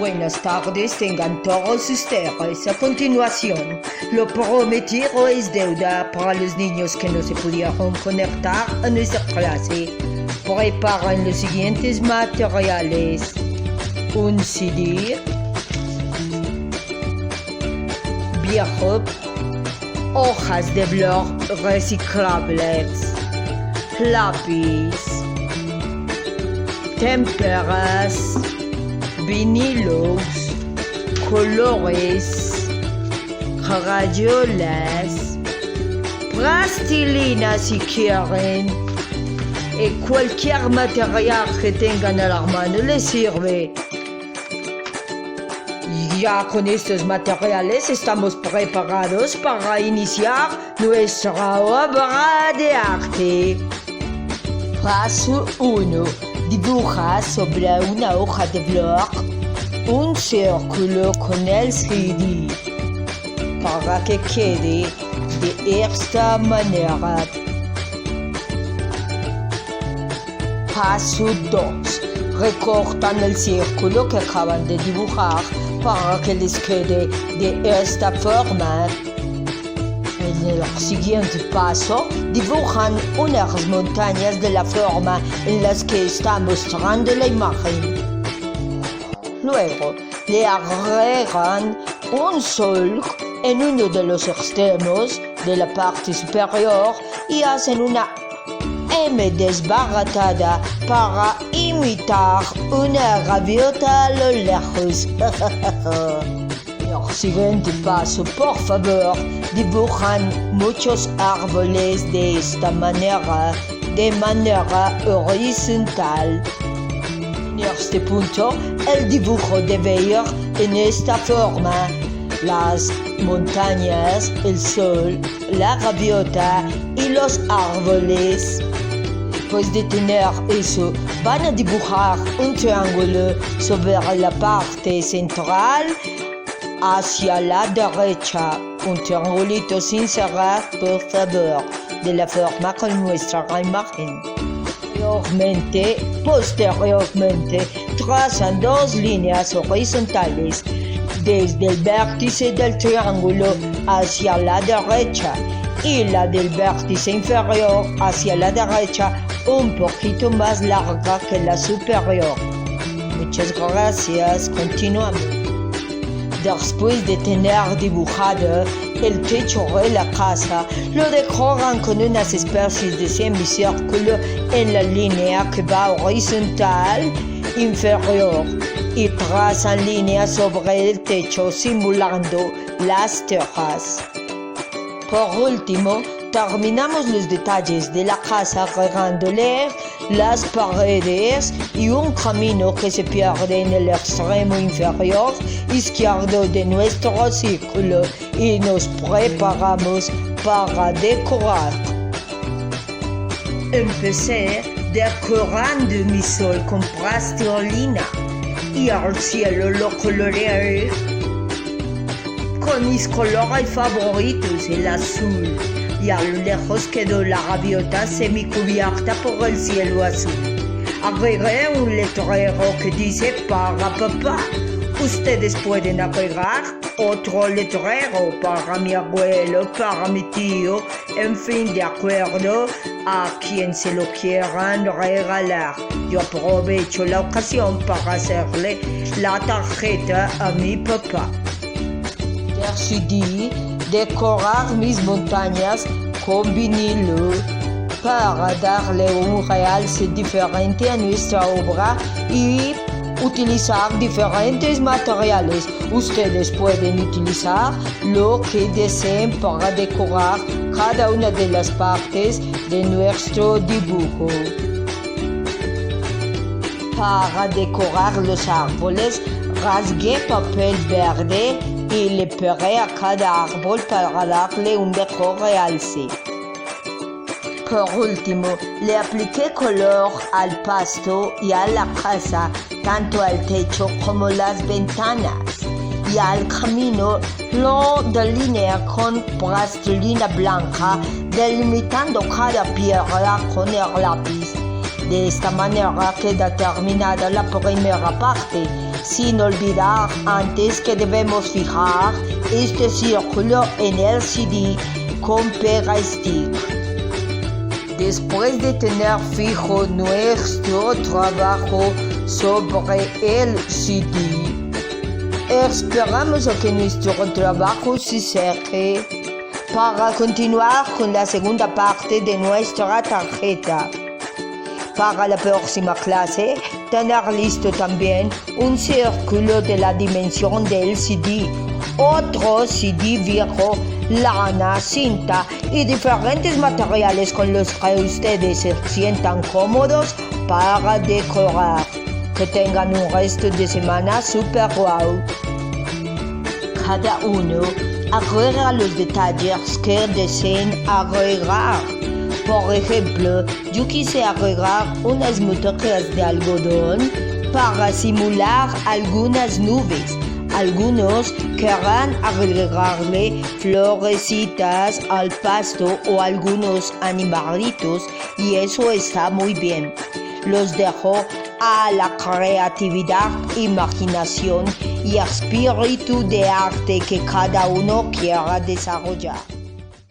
Buenas tardes, tengan todos ustedes. A continuación, lo prometido es deuda para los niños que no se pudieron conectar a nuestra clase. Preparen los siguientes materiales: un CD viejo, hojas de blog reciclables, lápiz, témperas, vinilos, colores, crayolas, plastilina si quieren, y cualquier material que tengan a la mano les sirve. Ya con estos materiales estamos preparados para iniciar nuestra obra de arte. Paso 1. Dibuja sobre una hoja de blog un círculo con el CD para que quede de esta manera. Paso 2. Recortan el círculo que acaban de dibujar para que les quede de esta forma. En el siguiente paso, dibujan unas montañas de la forma en las que está mostrando la imagen. Luego, le agregan un sol en uno de los extremos de la parte superior y hacen una M desbaratada para imitar una gaviota a lo lejos. El siguiente paso, por favor, dibujan muchos árboles de esta manera, de manera horizontal. En este punto, el dibujo debe ir en esta forma: las montañas, el sol, la gaviota y los árboles. Después de tener eso, van a dibujar un triángulo sobre la parte central hacia la derecha. Un triangulito sin cerrar, por favor, de la forma que muestra la imagen. Posteriormente, trazan dos líneas horizontales desde el vértice del triángulo hacia la derecha y la del vértice inferior hacia la derecha un poquito más larga que la superior. Muchas gracias. Continuamos. Después de tener dibujado el techo de la casa, lo decoran con unas especies de semicírculo en la línea que va horizontal inferior y trazan líneas sobre el techo simulando las tejas. Por último, terminamos los detalles de la casa agregándole las paredes y un camino que se pierde en el extremo inferior izquierdo de nuestro círculo y nos preparamos para decorar. Empecé decorando mi sol con plastilina y al cielo lo coloreé con mis colores favoritos, el azul, y a lo lejos quedó la gaviota semicubierta por el cielo azul. Agregué un letrero que dice para papá. Ustedes pueden agregar otro letrero para mi abuelo, para mi tío, en fin, de acuerdo a quien se lo quieran regalar. Yo aprovecho la ocasión para hacerle la tarjeta a mi papá. Decidí decorar mis montañas con vinilo para darle un realce diferente a nuestra obra y utilizar diferentes materiales. Ustedes pueden utilizar lo que deseen para decorar cada una de las partes de nuestro dibujo. Para decorar los árboles, rasgué papel verde y le pegué a cada árbol para darle un mejor realce. Por último, le apliqué color al pasto y a la casa, tanto al techo como las ventanas. Y al camino lo delineé con plastilina blanca, delimitando cada piedra con el lápiz. De esta manera queda terminada la primera parte. sin olvidar antes que debemos fijar este círculo en el CD con pega stick. Después de tener fijo nuestro trabajo sobre el CD, esperamos a que nuestro trabajo se seque para continuar con la segunda parte de nuestra tarjeta. Para la próxima clase, tener listo también un círculo de la dimensión del CD, otro CD viejo, lana, cinta y diferentes materiales con los que ustedes se sientan cómodos para decorar. Que tengan un resto de semana super guau. Cada uno agrega los detalles que deseen agregar. Por ejemplo, yo quise agregar unas motoras de algodón para simular algunas nubes. Algunos querrán agregarle florecitas al pasto o algunos animalitos y eso está muy bien. Los dejo a la creatividad, imaginación y espíritu de arte que cada uno quiera desarrollar.